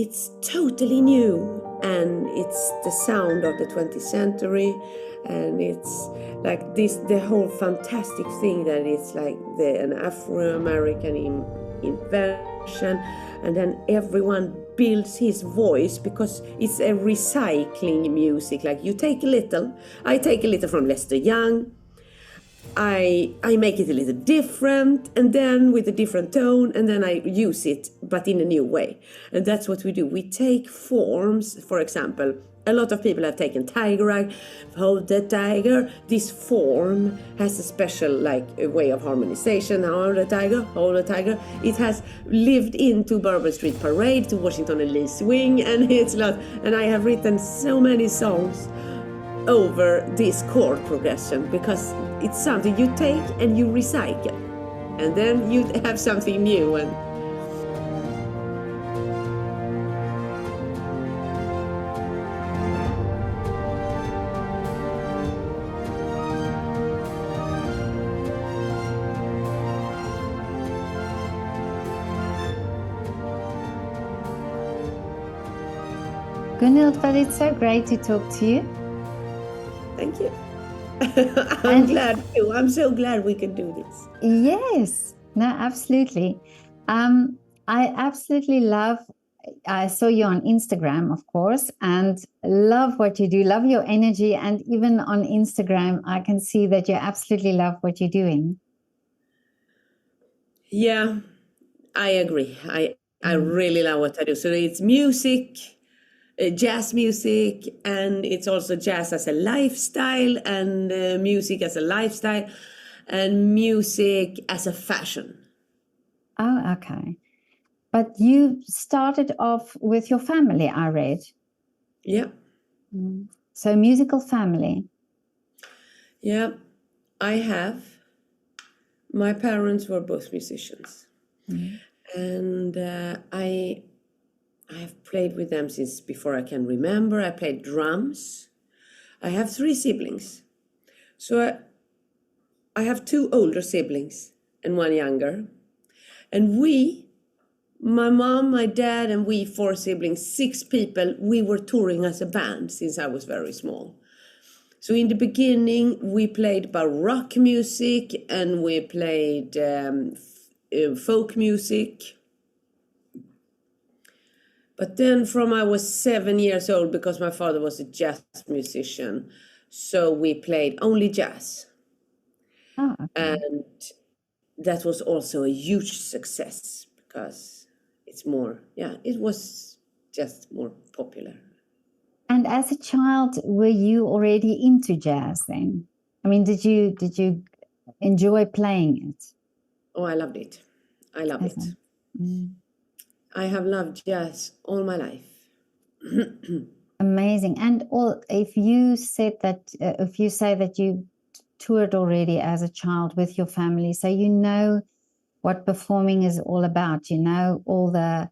it's totally new, and it's the sound of the 20th century, and it's like this, the whole fantastic thing that it's like an Afro-American invention, and then everyone builds his voice because it's a recycling music. Like you take a little, I take a little from Lester Young, I make it a little different, and then with a different tone, and then I use it, but in a new way. And that's what we do. We take forms, for example, a lot of people have taken tiger rag, hold the tiger. This form has a special a way of harmonization. Hold the tiger, hold the tiger. It has lived into Bourbon Street Parade, to Washington and Lee Swing, and it's lot. And I have written so many songs over this chord progression because it's something you take and you recycle, and then you have something new. And Gunhild, but it's so great to talk to you. thank you. I'm glad too. I'm so glad we can do this. Yes, no, absolutely. I absolutely love, I saw you on Instagram, of course, and love what you do, love your energy. And even on Instagram, I can see that you absolutely love what you're doing. Yeah, I agree. I really love what I do. So it's music, jazz music, and it's also jazz as a lifestyle, and music as a lifestyle, and music as a fashion. Oh, okay. But you started off with your family, I read. Yeah. So musical family. Yeah, I have. My parents were both musicians, and I have played with them since before I can remember. I played drums. I have 3 siblings. So I have 2 older siblings and 1 younger. And my mom, my dad, and we 4 siblings, 6 people, we were touring as a band since I was very small. So in the beginning, we played Baroque music, and we played folk music. But then from I was 7 years old, because my father was a jazz musician, so we played only jazz. Oh, okay. And that was also a huge success because it's more, it was just more popular. And as a child, were you already into jazz then? I mean, did you enjoy playing it? Oh, I loved it. I love it. I have loved jazz all my life. Amazing. And if you say that you toured already as a child with your family, so you know what performing is all about, you know all the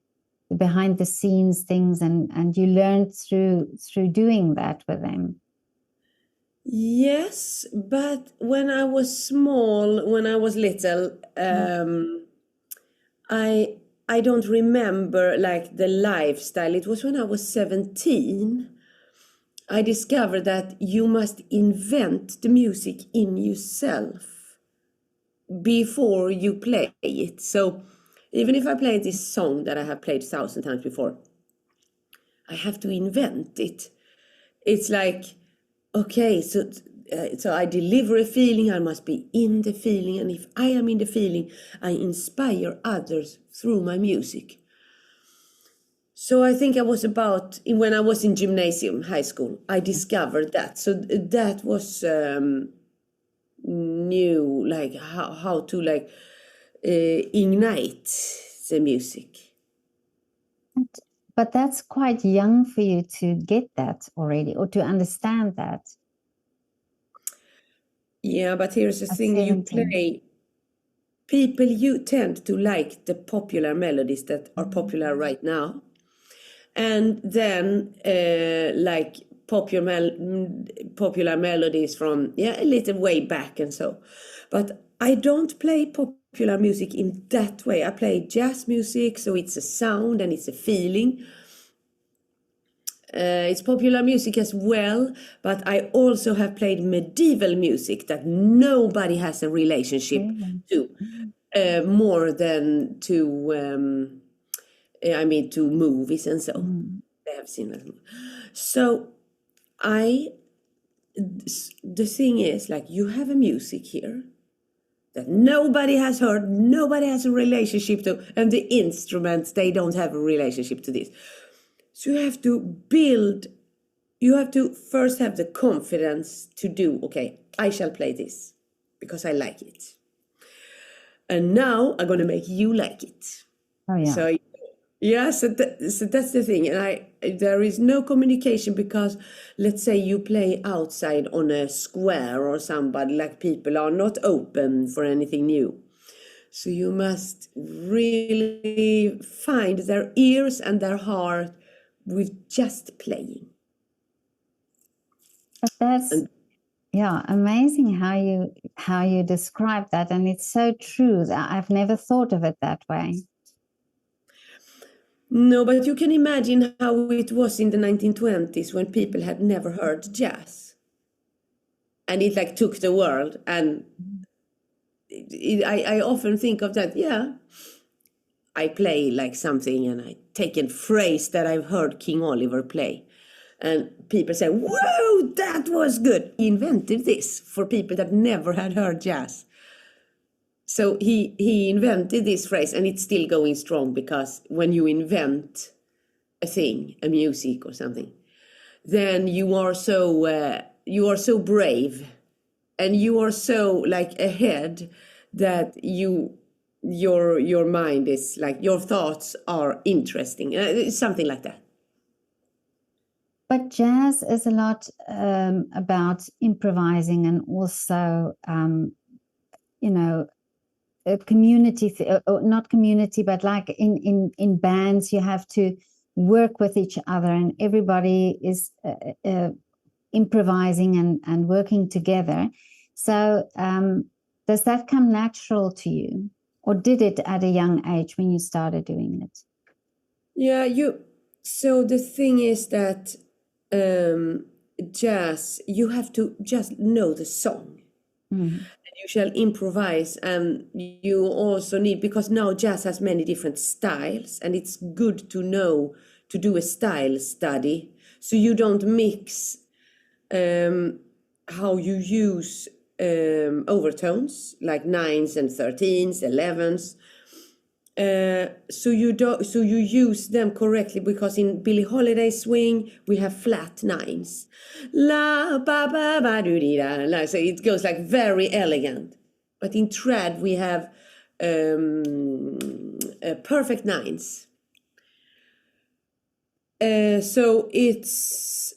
behind the scenes things, and you learned through doing that with them. Yes, but when I was small, when I was little, I don't remember like the lifestyle. It was when I was 17, I discovered that you must invent the music in yourself before you play it. So even if I play this song that I have played 1,000 times before, I have to invent it. It's like, okay, so I deliver a feeling, I must be in the feeling, and if I am in the feeling, I inspire others through my music. So I think I was when I was in gymnasium, high school, I discovered that. So that was new, like how to ignite the music. But that's quite young for you to get that already, or to understand that. Yeah, but here's the thing, 17. you play, people, you tend to like the popular melodies that are popular right now. And then like popular melodies from a little way back and so. But I don't play popular music in that way. I play jazz music, so it's a sound and it's a feeling. It's popular music as well, but I also have played medieval music that nobody has a relationship Really? to, more than to, to movies and so. Mm. They have seen that. So I, the thing is, like, you have a music here that nobody has heard, nobody has a relationship to, and the instruments, they don't have a relationship to this. So you have to first have the confidence to do, okay, I shall play this because I like it. And now I'm going to make you like it. Oh, yeah. So, yeah, so that's the thing. And there is no communication because, let's say you play outside on a square or somebody, like, people are not open for anything new. So you must really find their ears and their heart with just playing. But that's amazing how you describe that, and it's so true. I've never thought of it that way. No, but you can imagine how it was in the 1920s when people had never heard jazz. And it like took the world. And I often think of that, yeah. I play like something and I take a phrase that I've heard King Oliver play. And people say, whoa, that was good. He invented this for people that never had heard jazz. So he invented this phrase, and it's still going strong, because when you invent a thing, a music or something, then you are so brave, and you are so like ahead that your mind is like, your thoughts are interesting, something like that. But jazz is a lot about improvising, and also, a community, not community, but like in bands, you have to work with each other, and everybody is improvising and working together. So does that come natural to you, or did it at a young age when you started doing it? Yeah, so the thing is that jazz, you have to just know the song. Mm. You shall improvise, and you also need, because now jazz has many different styles, and it's good to know to do a style study, so you don't mix how you use overtones like 9s and 13s, 11s. So you use them correctly, because in Billie Holiday swing we have flat 9s, la ba ba ba do di da la, so it goes like very elegant. But in trad we have perfect 9s. So it's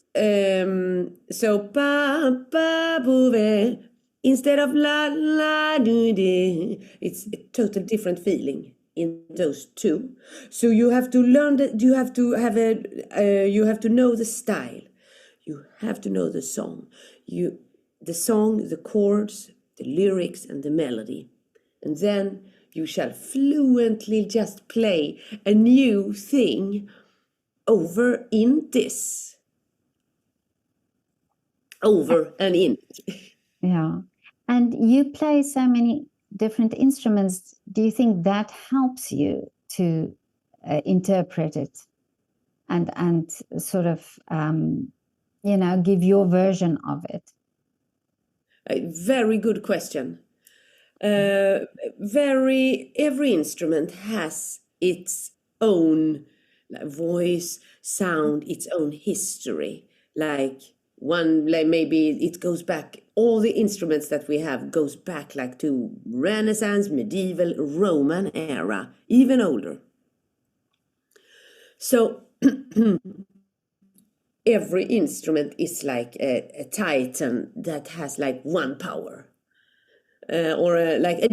so ba ba boo, instead of la la do di, it's a total different feeling in those two. So you have to learn that, you have to have you have to know the style, you have to know the song, the chords, the lyrics, and the melody, and then you shall fluently just play a new thing over in this, over and in. Yeah. And you play so many different instruments. Do you think that helps you to interpret it and sort of, give your version of it? A very good question. Every instrument has its own voice, sound, its own history. Like maybe it goes back, all the instruments that we have goes back like to Renaissance, medieval, Roman era, even older. So every instrument is like a titan that has like one power, or like a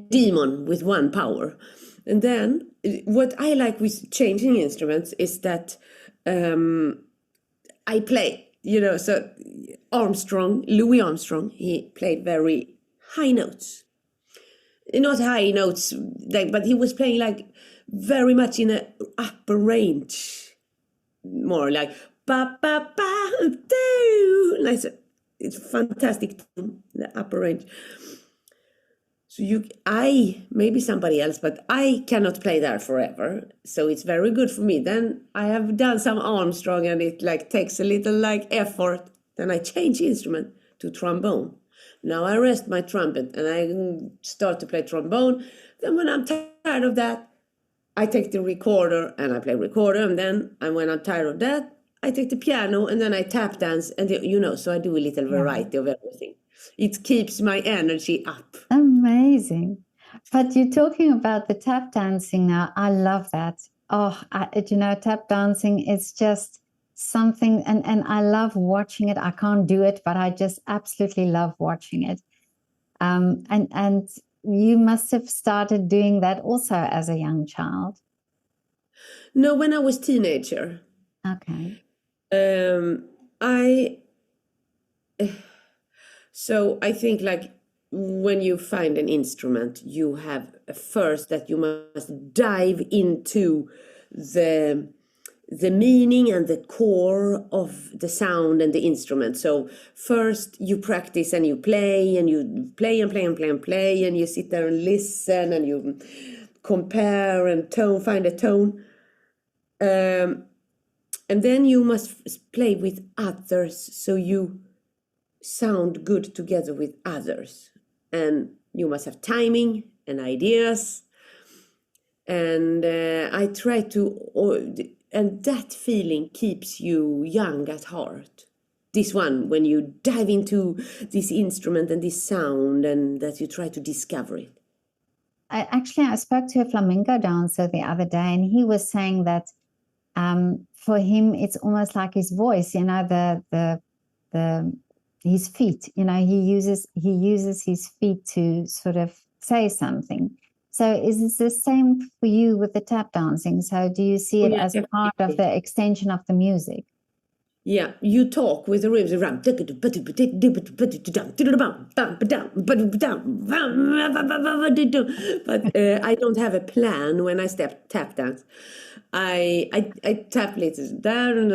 demon with one power. And then what I like with changing instruments is that I play, so Louis Armstrong, he played very high notes. Not high notes, but he was playing like very much in an upper range, more like ba ba ba do. Like, it's fantastic tone, the upper range. So maybe somebody else, but I cannot play there forever. So it's very good for me. Then I have done some Armstrong, and it like takes a little like effort. Then I change instrument to trombone. Now I rest my trumpet and I start to play trombone. Then when I'm tired of that, I take the recorder and I play recorder. And when I'm tired of that, I take the piano and then I tap dance. And so I do a little variety of everything. It keeps my energy up. Amazing. But you're talking about the tap dancing now. I love that. Oh, tap dancing is just something, and I love watching it. I can't do it, but I just absolutely love watching it. And you must have started doing that also as a young child. No, when I was teenager. Okay. So I think like when you find an instrument, you have first that you must dive into the meaning and the core of the sound and the instrument. So first you practice and you play and you play and play and play and play, and you sit there and listen and you compare and find a tone. And then you must play with others, so you sound good together with others. And you must have timing and ideas. And I try to, and that feeling keeps you young at heart. This one, when you dive into this instrument and this sound, and that you try to discover it. I spoke to a flamenco dancer the other day, and he was saying that for him, it's almost like his voice, his feet, he uses his feet to sort of say something. So is it the same for you with the tap dancing? So do you see it as part of the extension of the music? Yeah, you talk with the rhythms around. But I don't have a plan when I tap dance. I tap little down,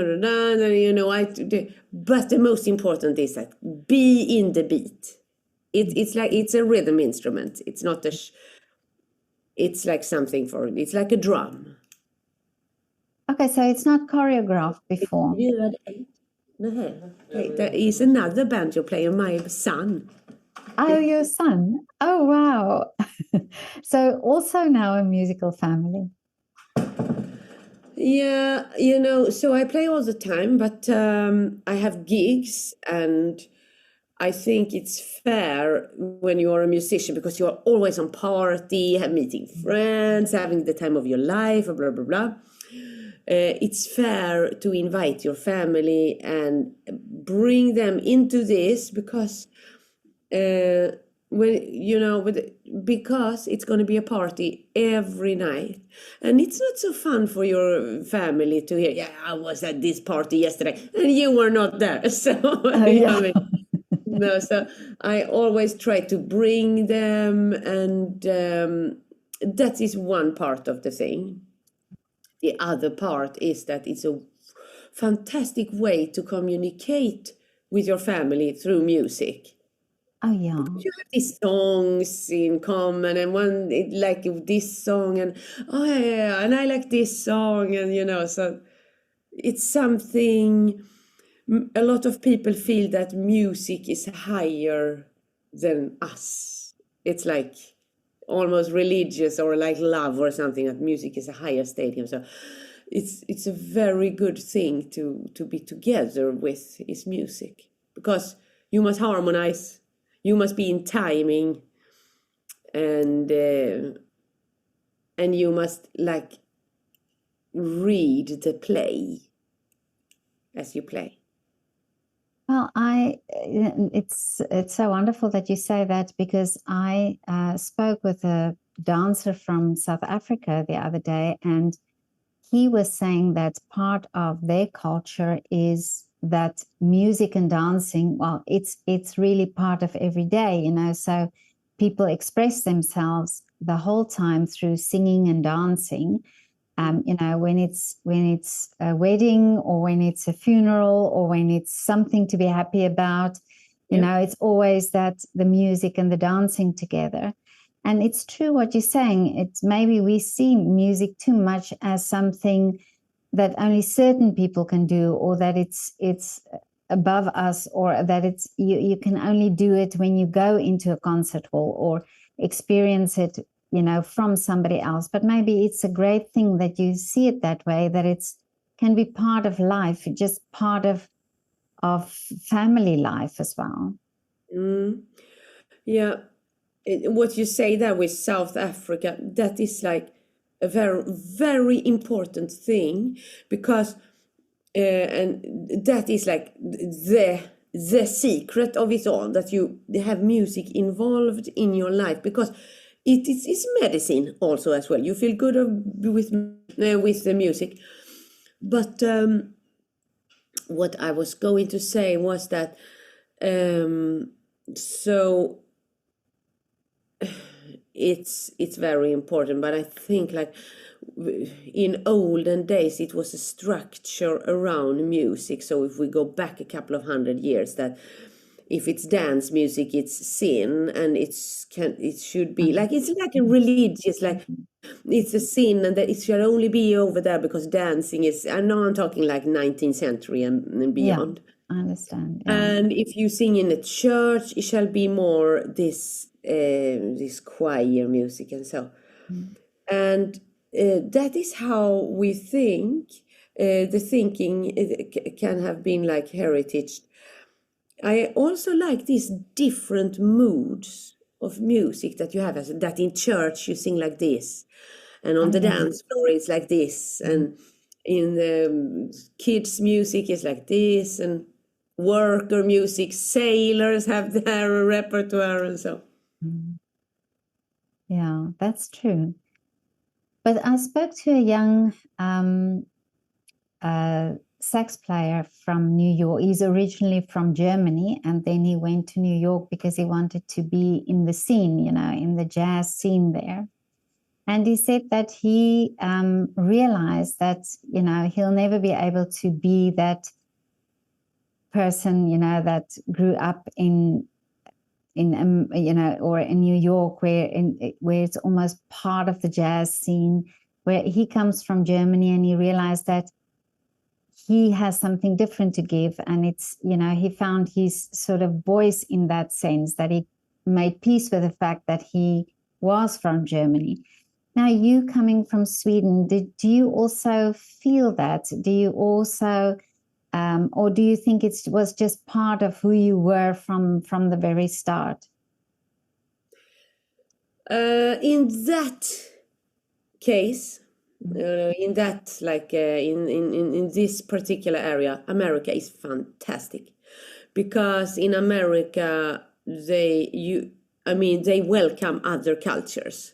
but the most important is that be in the beat. It's a rhythm instrument. It's not it's like it's like a drum. Okay, so it's not choreographed before. There is another banjo player, my son. Oh, your son. Oh, wow. So also now a musical family. Yeah, so I play all the time, but I have gigs, and I think it's fair when you are a musician, because you are always on party, meeting friends, having the time of your life, blah, blah, blah. It's fair to invite your family and bring them into this, because because it's going to be a party every night, and it's not so fun for your family to hear, yeah, I was at this party yesterday and you were not there. So no, so I always try to bring them, and that is one part of the thing. The other part is that it's a fantastic way to communicate with your family through music. Oh, yeah. You have these songs in common, and like this song, and and I like this song, and so it's something. A lot of people feel that music is higher than us. It's like almost religious, or like love or something, that music is a higher stadium. So it's a very good thing to be together with is music, because you must harmonize. You must be in timing, and you must like read the play as you play. Well, it's so wonderful that you say that, because I spoke with a dancer from South Africa the other day, and he was saying that part of their culture is that music and dancing, well, it's really part of every day, so people express themselves the whole time through singing and dancing. You know, when it's a wedding, or when it's a funeral, or when it's something to be happy about, you know, it's always that the music and the dancing together. And it's true what you're saying. It's maybe we see music too much as something that only certain people can do, or that it's above us, or that it's you can only do it when you go into a concert hall or experience it, you know, from somebody else. But maybe it's a great thing that you see it that way, that it's can be part of life, just part of family life as well. Yeah. What you say there with South Africa, that is like a very, very important thing, because and that is like the secret of it all, that you have music involved in your life, because it's medicine also as well. You feel good with the music. But what I was going to say was that so it's very important, but I think like in olden days it was a structure around music. So if we go back a couple of 100 years, that if it's dance music, it's sin, and it should be like, it's like a religious, like it's a sin, and that it should only be over there because dancing is, I know I'm talking like 19th century and beyond. I understand. And if you sing in a church, it shall be more this choir music and so. And that is how we think. The thinking can have been like heritage. I also like these different moods of music that you have, that in church you sing like this, and on the dance floor it's like this, and in the kids' music it's like this, and worker music, sailors have their repertoire and so. Yeah, that's true. But I spoke to a young sax player from New York. He's originally from Germany, and then he went to New York because he wanted to be in the scene, you know, in the jazz scene there. And he said that he realized that, you know, he'll never be able to be that person, you know, that grew up in you know, or in New York, where it's almost part of the jazz scene. Where he comes from Germany, and he realized that he has something different to give, and it's, you know, he found his sort of voice in that sense, that he made peace with the fact that he was from Germany. Now, you coming from Sweden, do you also feel that? Do you also, or do you think it was just part of who you were from the very start? In that case, in that, like in this particular area, America is fantastic, because in America they welcome other cultures.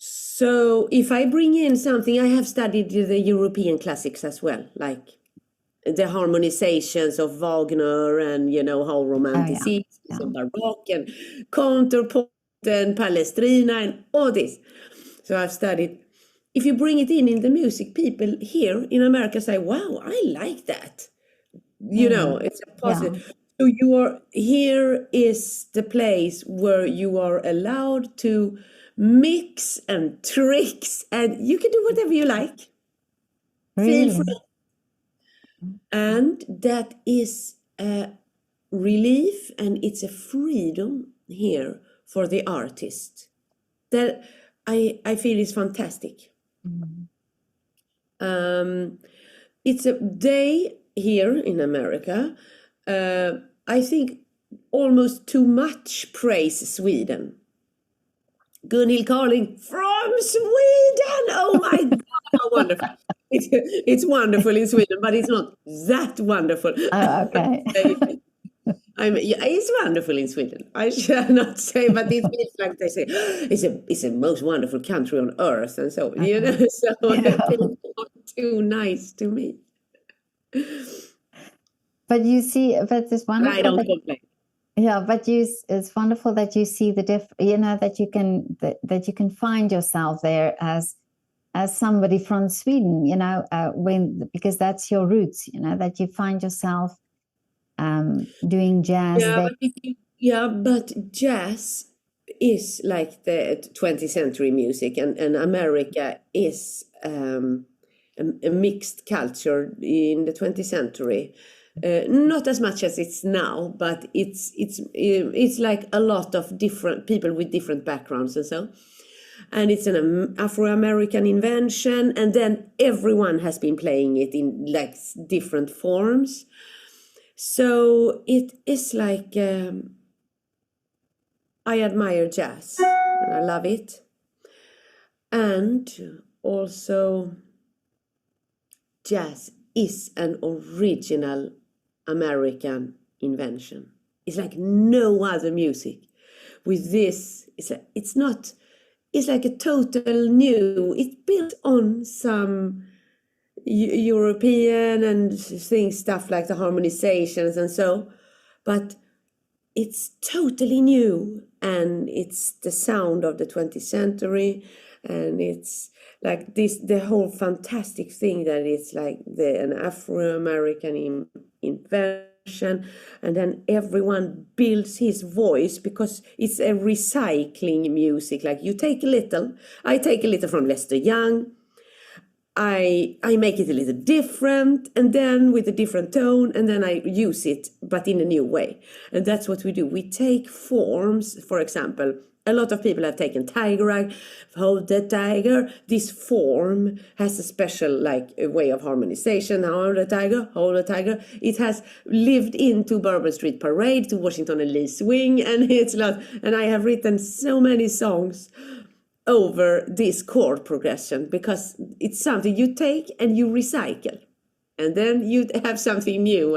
So if I bring in something, I have studied the European classics as well, like the harmonizations of Wagner, and you know how romanticism and Baroque and counterpoint and Palestrina and all this. So I've studied. If you bring it in the music, people here in America say, "Wow, I like that." You know, it's a positive. So here is the place where you are allowed to mix and tricks, and you can do whatever you like. Really? Feel free. And that is a relief, and it's a freedom here for the artist that I feel is fantastic. It's a day here in America. I think almost too much praise Sweden. Gunhild Carling from Sweden. Oh my God, how wonderful. It's wonderful in Sweden, but it's not that wonderful. Oh, okay. It's wonderful in Sweden. I shall not say, but it feels like they say it's a most wonderful country on earth, and so you know. So it's not too nice to me. But you see, but it's wonderful. I don't complain. Yeah, but it's wonderful that you see you know, that you can find yourself there as as somebody from Sweden, because that's your roots, that you find yourself doing jazz Yeah, there. but jazz is like the 20th century music, and America is a mixed culture in the 20th century. Not as much as it's now, but it's like a lot of different people with different backgrounds and so. And it's an Afro-American invention, and then everyone has been playing it in like different forms. So it is like I admire jazz and I love it. And also, jazz is an original American invention. It's like no other music. With this, it's not. It's like a total new. It's built on some European and stuff like the harmonizations and so, but it's totally new, and it's the sound of the 20th century, and it's like the whole fantastic thing that it's like an Afro-American invention, and then everyone builds his voice because it's a recycling music. Like I take a little from Lester Young, I make it a little different, and then with a different tone, and then I use it, but in a new way. And that's what we do. We take forms, for example. A lot of people have taken tiger rag, hold the tiger. This form has a special way of harmonization. Hold the tiger, hold the tiger. It has lived into Bourbon Street Parade, to Washington and Lee Swing, and and I have written so many songs over this chord progression because it's something you take and you recycle, and then you have something new.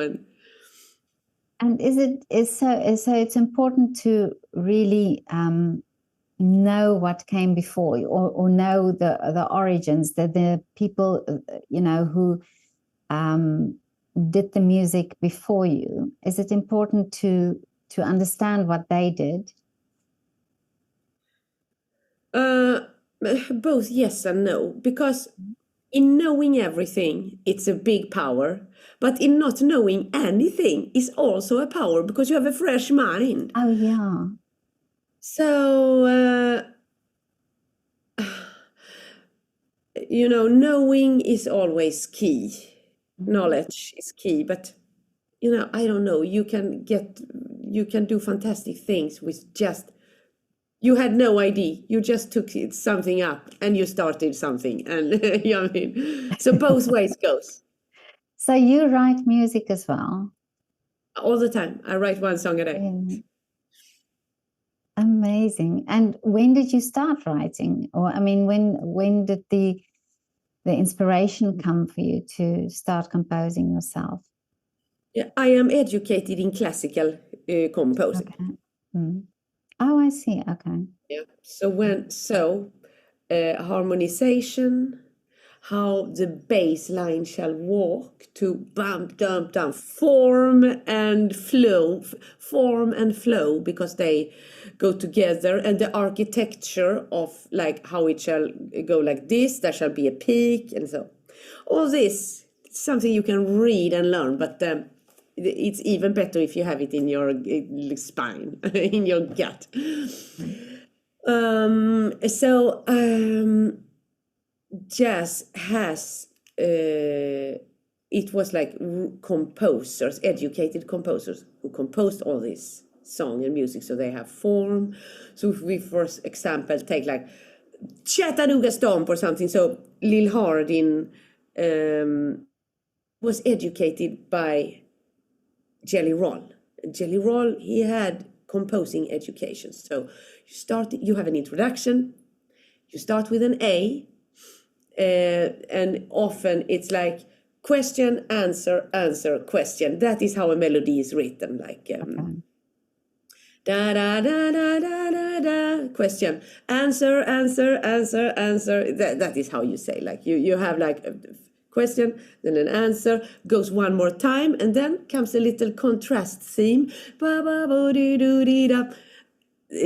And so it's important to really know what came before, or know the origins, that the people who did the music before you. Is it important to understand what they did? Both yes and no, because in knowing everything, it's a big power. But in not knowing anything is also a power, because you have a fresh mind. Oh, yeah. So, knowing is always key. Knowledge is key, but, I don't know, you can do fantastic things with just, you had no idea. You just took something up and you started something. And, so both ways goes. So you write music as well? All the time. I write one song a day. Yeah. Amazing. And when did you start writing? Or when did the inspiration come for you to start composing yourself? Yeah, I am educated in classical composing. Okay. Mm. Oh, I see. Okay. Yeah. So harmonization, how the bass line shall walk to bump, dump, down, form and flow, because they go together, and the architecture of how it shall go like this, there shall be a peak, and so all this, something you can read and learn, but it's even better if you have it in your spine, in your gut. Jazz has, it was like composers, educated composers, who composed all this song and music, so they have form. So if we, for example, take like Chattanooga Stomp or something, so Lil Hardin was educated by Jelly Roll. Jelly Roll, he had composing education. So you have an introduction, you start with an A, and often it's like question, answer, answer, question. That is how a melody is written, like da da da da da da da, question, answer, answer, answer, answer. That is how you say, like you have like a question, then an answer, goes one more time, and then comes a little contrast theme, ba ba bo doo doo dee da,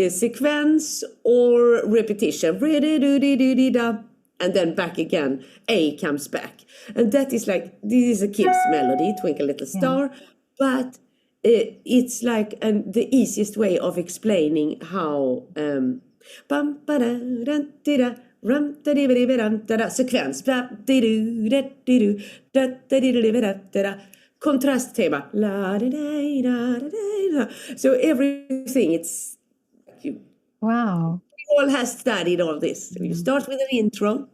sequence or repetition, re doo doo dee doo dee da. and then back again. A comes back, and that is like, this is a kid's melody, Twinkle Little Star, but it's like the easiest way of explaining how bum ba da da di da rum da di di da da sekvens ba di du da di du da da di di da da kontrasttema la da da da. So everything, it's you Wow. all has studied all this. So you start with an intro.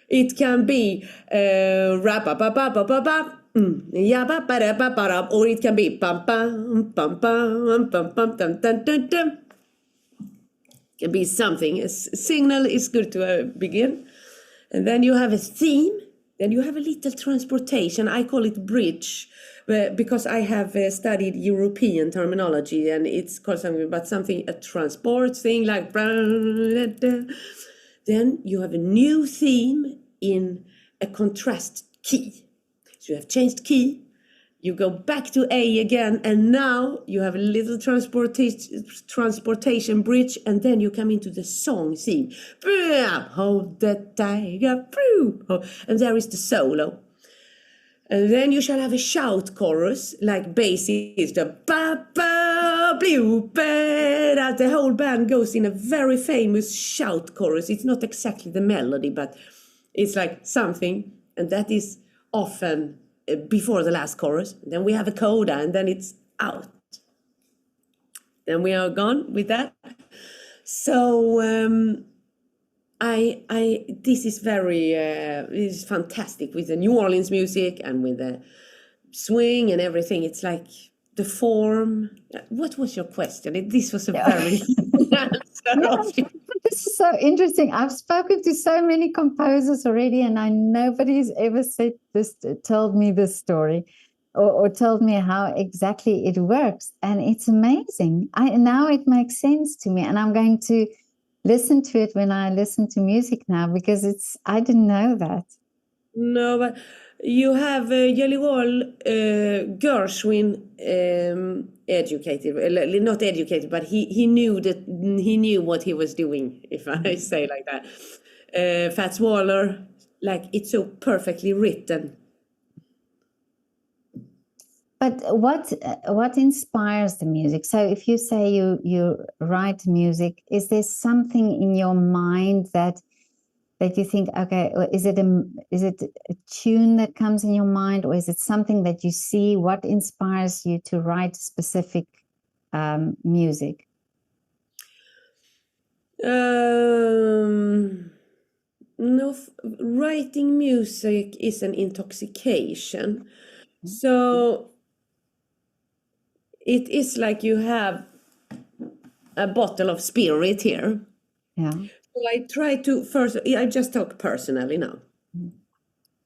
It can be rap ba ba ba ba ba ba. Yeah, ba ba da ba ba da, or it can be bum bum bum bum bum bum dum dum dum dum. It can be something. A signal is good to begin, and then you have a theme. Then you have a little transportation. I call it bridge, because I have studied European terminology, and it's called something about something, a transport thing like. Then you have a new theme in a contrast key. So you have changed key, you go back to A again, and now you have a little transportation bridge, and then you come into the song theme. Hold the tiger, and there is the solo. And then you shall have a shout chorus, like bass is the ba ba blue ba. The whole band goes in a very famous shout chorus. It's not exactly the melody, but it's like something, and that is often before the last chorus. Then we have a coda, and then it's out. Then we are gone with that. So this is very is fantastic with the New Orleans music and with the swing and everything. It's like the form. What was your question? This was a very This is so interesting. I've spoken to so many composers already, and nobody's ever said this, told me this story, or told me how exactly it works. And it's amazing. Now it makes sense to me, and I'm going to listen to it when I listen to music now, because I didn't know that. No, but you have Jelly Gershwin educated, not educated, but he knew what he was doing, if I say like that. Fats Waller, like, it's so perfectly written. But what inspires the music? So if you say you write music, is there something in your mind that you think, okay, is it a tune that comes in your mind, or is it something that you see? What inspires you to write specific music? No, writing music is an intoxication. So it is like you have a bottle of spirit here. Yeah. So I try to I just talk personally now.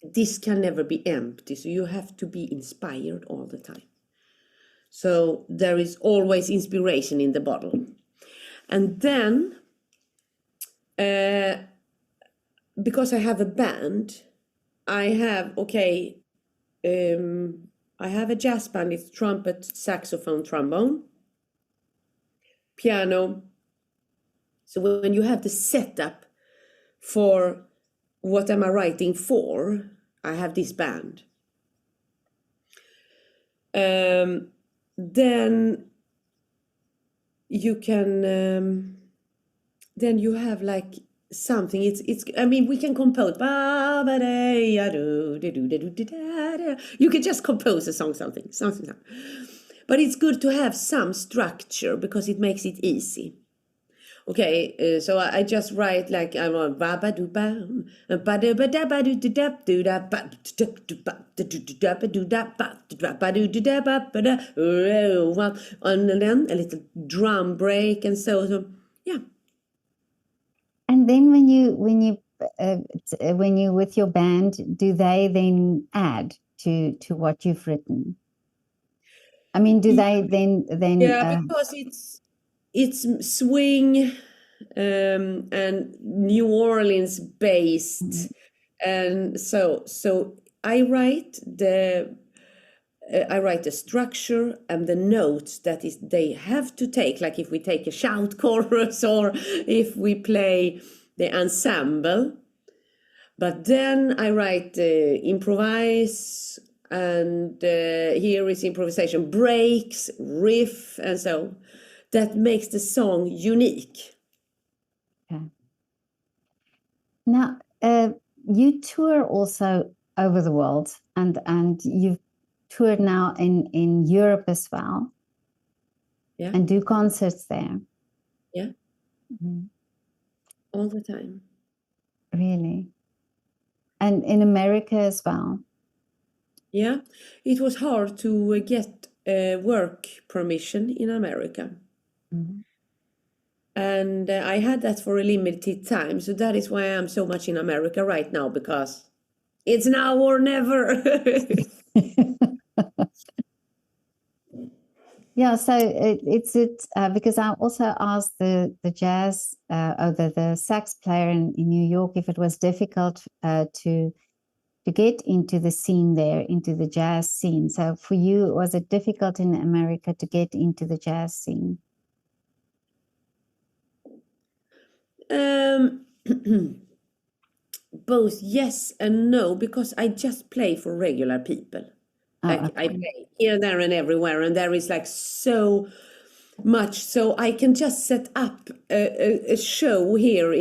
This can never be empty, so you have to be inspired all the time. So there is always inspiration in the bottle. And then, because I have a band, I have a jazz band. It's trumpet, saxophone, trombone, piano. So when you have the setup for what am I writing for, I have this band. Then you can, then you have like something. It's. I mean, we can compose. You can just compose a song, something. But it's good to have some structure because it makes it easy. Okay, so I just write like I'm on ba ba do ba ba do ba da ba do da do da ba do ba do da ba do da ba do da ba ba da, and then a little drum break and so yeah. And then when you with your band, do they then add to what you've written? I mean, do they then yeah, because it's swing and New Orleans based, and so I write the structure and the notes that they have to take, like if we take a shout chorus or if we play the ensemble, But then I write improvise, and here is improvisation, breaks, riff, and so that makes the song unique. Okay. Now, you tour also over the world, and you've toured now in Europe as well. Yeah. And do concerts there. Yeah. Mm-hmm. All the time. Really? And in America as well? Yeah. It was hard to get work permission in America. Mm-hmm. And I had that for a limited time. So that is why I'm so much in America right now, because it's now or never. Yeah, so it's because I also asked the jazz or the sax player in New York if it was difficult to get into the scene there, into the jazz scene. So for you, was it difficult in America to get into the jazz scene? Both yes and no, because I just play for regular people. Like Oh, okay. I play here, there, and everywhere, and there is like so much. So I can just set up a show here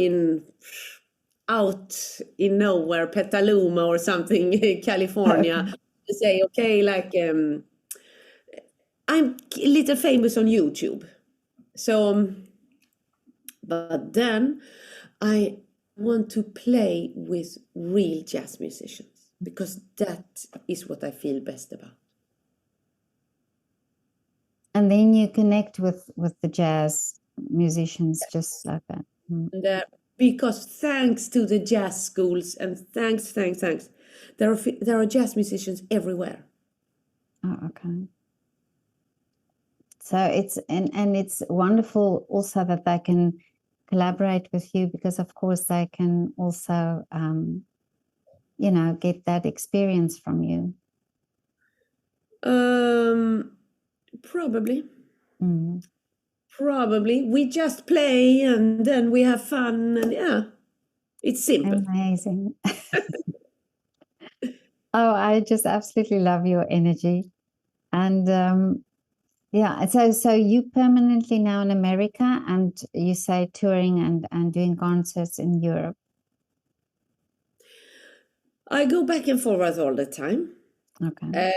out in nowhere, Petaluma or something, California, Okay. to say, okay, like I'm a little famous on YouTube. So, but then I want to play with real jazz musicians, because that is what I feel best about. And then you connect with the jazz musicians just like that. Mm. And because thanks to the jazz schools, and thanks, there are jazz musicians everywhere. Oh, okay. So it's and it's wonderful also that they can collaborate with you, because of course they can also get that experience from you. Probably. Mm. Probably. We just play and then we have fun, and yeah, it's simple. Amazing. Oh, I just absolutely love your energy. And yeah, so you permanently now in America, and you say touring and doing concerts in Europe. I go back and forth all the time. Okay.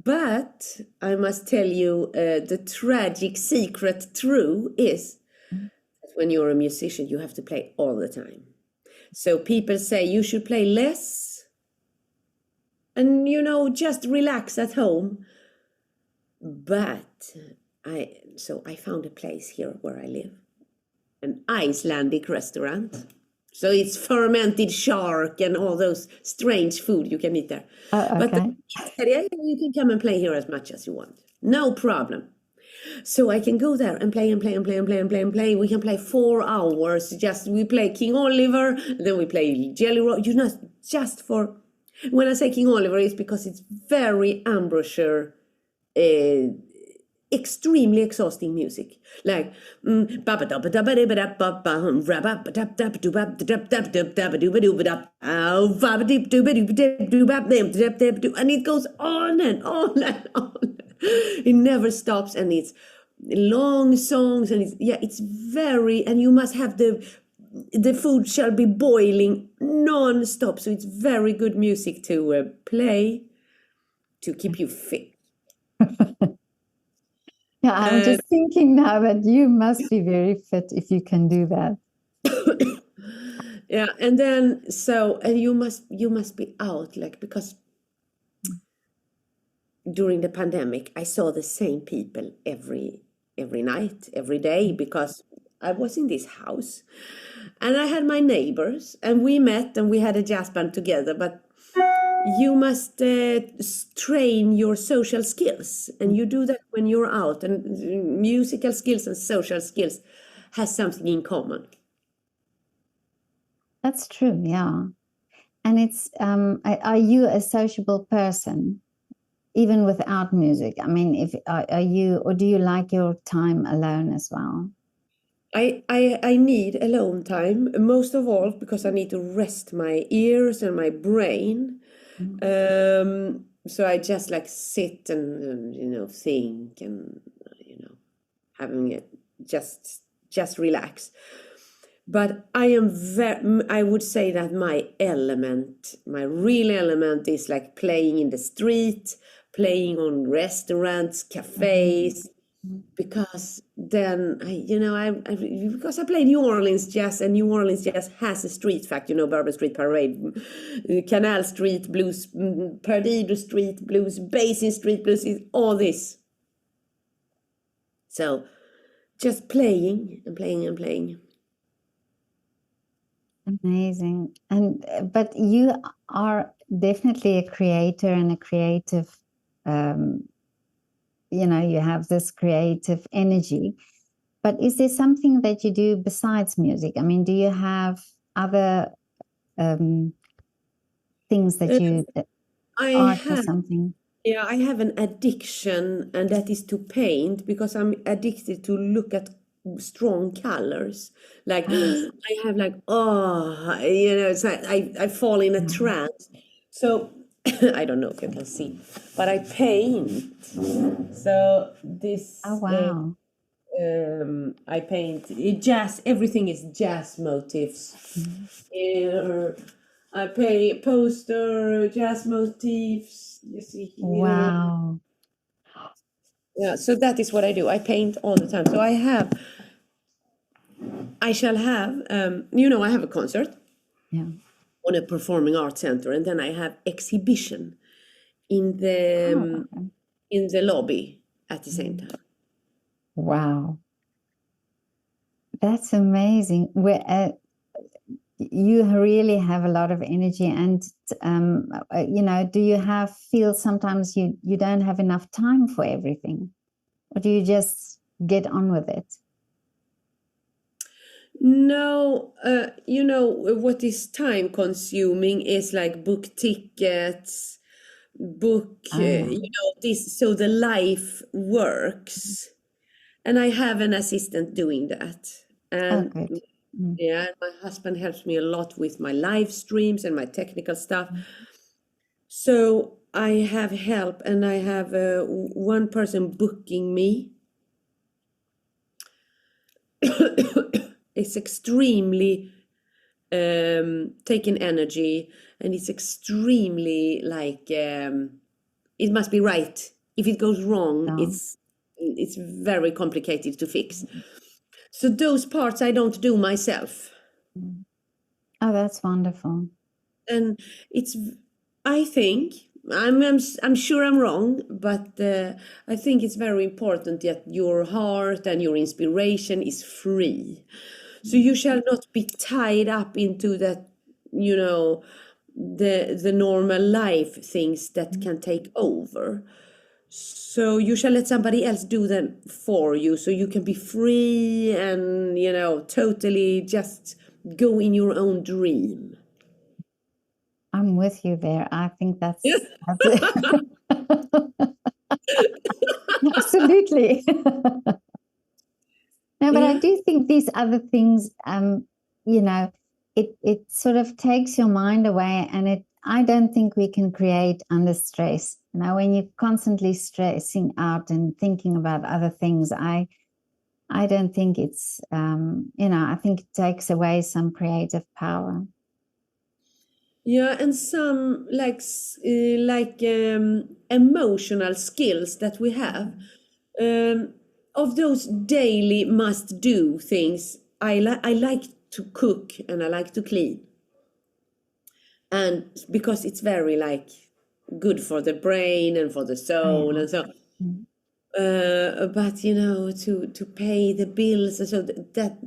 But I must tell you, the tragic secret true is that when you're a musician, you have to play all the time. So people say you should play less and, just relax at home. But I found a place here where I live, an Icelandic restaurant. So it's fermented shark and all those strange food you can eat there. Oh, okay. But yeah, you can come and play here as much as you want. No problem. So I can go there and play and play and play and play and play and play. We can play 4 hours. We play King Oliver, and then we play Jelly Roll. Just for, when I say King Oliver, it's because it's very embouchure, extremely exhausting music, like and it goes on and on and on. It never stops, and it's long songs, and it's very, and you must have the food shall be boiling non-stop, so it's very good music to play to keep you fit. Yeah, I'm just thinking now that you must be very fit if you can do that. Yeah, and then and you must be out, like, because during the pandemic I saw the same people every night, every day, because I was in this house and I had my neighbors and we met and we had a jazz band together, but you must train your social skills, and you do that when you're out, and musical skills and social skills has something in common. That's true, yeah. And it's are you a sociable person even without music? I mean, if are you, or do you like your time alone as well? I need alone time, most of all because I need to rest my ears and my brain. Mm. So I just like sit and think and having it just relax. But I would say that my element, my real element is like playing in the street, playing on restaurants, cafes, Mm. because then because I play New Orleans jazz, and New Orleans jazz has a street fact, Bourbon Street Parade, Canal Street Blues, Perdido Street Blues, Basin Street Blues, all this. So just playing and playing and playing. Amazing. And but you are definitely a creator and a creative, you have this creative energy. But is there something that you do besides music? I mean, do you have other things that you, I art or have something? Yeah, I have an addiction, and that is to paint, because I'm addicted to look at strong colors. Like Oh, I have like, it's like I fall in a yeah. trance. So I don't know if you can see, but I paint. So Oh, this wow. I paint jazz. Everything is jazz motifs. Mhm. I paint poster jazz motifs. You see here. Wow. Yeah, so that is what I do. I paint all the time. So I shall have, I have a concert Yeah. on a performing arts center, and then I have exhibition in the Oh, um, okay. in the lobby at the same Mm. time. Wow. That's amazing. You really have a lot of energy, and do you feel sometimes you don't have enough time for everything, or do you just get on with it? No, what is time consuming is like book tickets, book, Oh yeah. this, so the life works. And I have an assistant doing that. Oh And good. Mm. yeah, my husband helps me a lot with my live streams and my technical stuff. So I have help, and I have one person booking me. It's extremely taking energy, and it's extremely like it must be right. If it goes wrong, Yeah. it's very complicated to fix. So those parts I don't do myself. Mm. Oh, that's wonderful. And it's I think I'm sure I'm wrong, but I think it's very important that your heart and your inspiration is free, so you shall not be tied up into that, the normal life things that can take over. So you shall let somebody else do them for you, so you can be free and totally just go in your own dream. I'm with you there. I think Yeah. that's it. Absolutely. No, but I Yeah. do think these other things, it sort of takes your mind away, and I don't think we can create under stress. When you're constantly stressing out and thinking about other things, I don't think it's, I think it takes away some creative power. Yeah, and some emotional skills that we have. Um, of those daily must do things, I like to cook and I like to clean, and because it's very like good for the brain and for the Oh, soul yeah. and so. Mm. But to pay the bills, and so that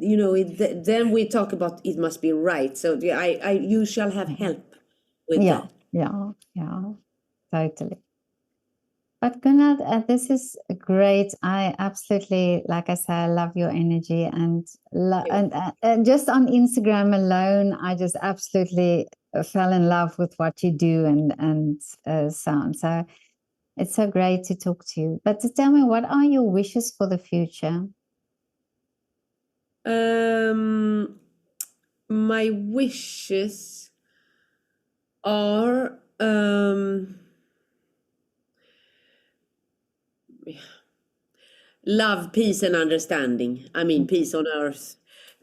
then we talk about it must be right. So yeah, I you shall have help with Yeah, that. yeah, yeah, totally. But Gunnar, this is great. I absolutely, like I say, I love your energy, and and just on Instagram alone, I just absolutely fell in love with what you do and so on. So it's so great to talk to you. But to tell me, what are your wishes for the future? My wishes are love, peace, and understanding. I mean, peace on earth,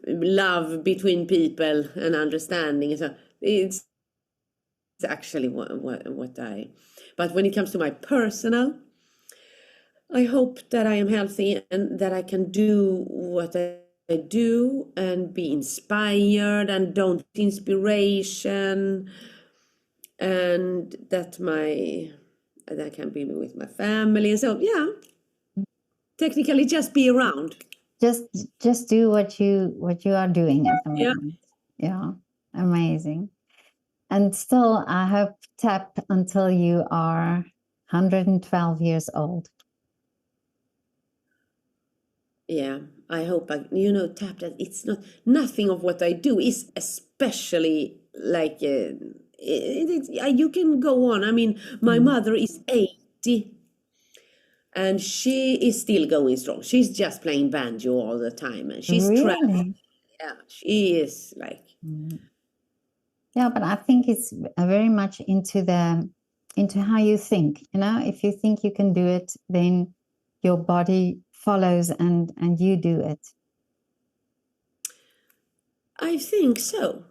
love between people, and understanding. So it's actually what I. But when it comes to my personal, I hope that I am healthy and that I can do what I do and be inspired and don't inspiration, and that I can be with my family. And so yeah, technically just be around. Just do what you are doing at the Yeah. moment. Yeah, amazing. And still, I hope tap until you are 112 years old. Yeah, I hope tap that it's nothing of what I do is especially like you can go on. I mean, my mother is 80 and she is still going strong. She's just playing banjo all the time and she's traveling. Really? Yeah, she is like. Yeah, but I think it's very much into how you think. If you think you can do it, then your body follows and you do it. I think so.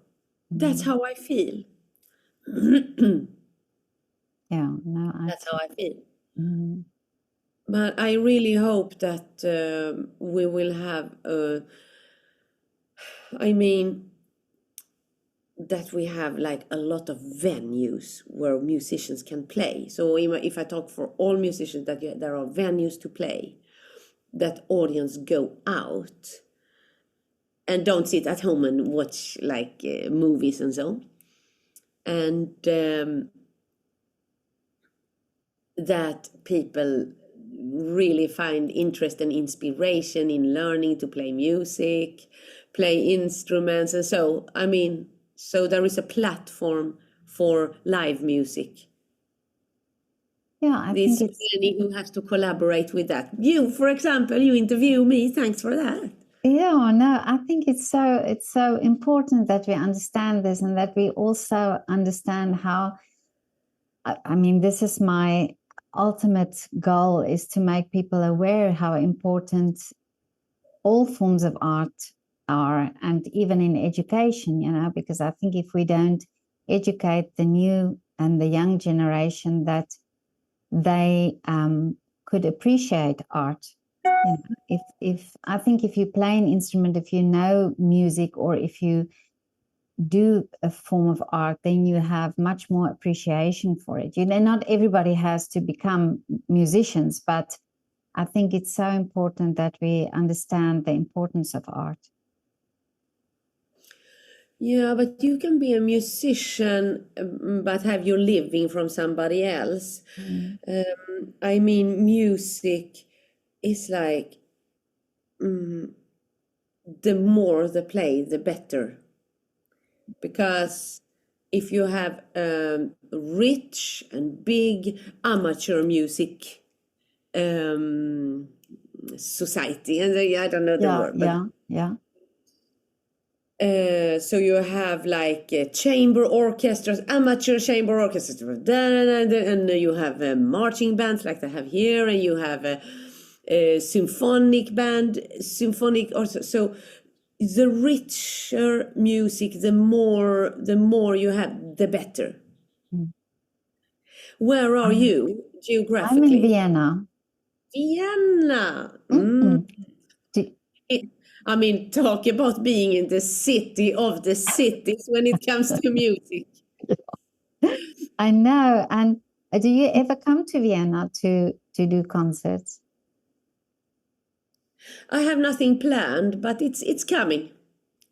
That's how I feel. Yeah, no, That's how I feel. Mm. But I really hope that we will have that we have like a lot of venues where musicians can play. So if I talk for all musicians, that there are venues to play, that audience go out and don't sit at home and watch like movies and so. And that people really find interest and inspiration in learning to play music, play instruments, and so so there is a platform for live music. Yeah, I There's think it's many who have to collaborate with that. You, for example, you interview me. Thanks for that. yeah, no, I think it's so important that we understand this and that we also understand how. I mean, this is my ultimate goal, is to make people aware how important all forms of art are, and even in education, because I think if we don't educate the new and the young generation that they could appreciate art. If I think if you play an instrument, if you know music, or if you do a form of art, then you have much more appreciation for it. Not everybody has to become musicians, but I think it's so important that we understand the importance of art. Yeah, but you can be a musician, but have your living from somebody else. I mean, music is like the more the play, the better. Because if you have rich and big amateur music society, and I don't know the word, but yeah. So you have like chamber orchestras, amateur chamber orchestras, and you have marching bands like they have here, and you have a symphonic band, symphonic also. So the richer music, the more you have, the better. Where are you geographically? I'm in Vienna. Vienna. I mean, talk about being in the city of the cities when it comes to music. I know. And do you ever come to Vienna to do concerts? I have nothing planned, but it's coming.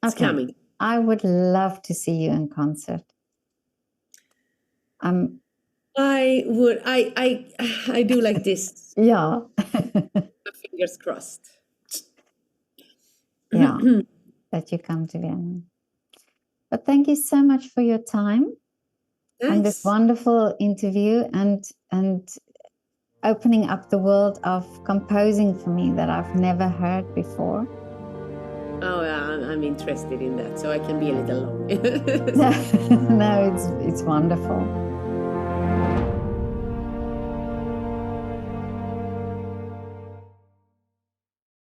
It's coming. I would love to see you in concert. I would. I do like this. Yeah. Fingers crossed. Yeah, that you come to Vienna. But thank you so much for your time. Thanks. And this wonderful interview and opening up the world of composing for me that I've never heard before. Oh, I'm interested in that, so I can be a little long. No, it's wonderful.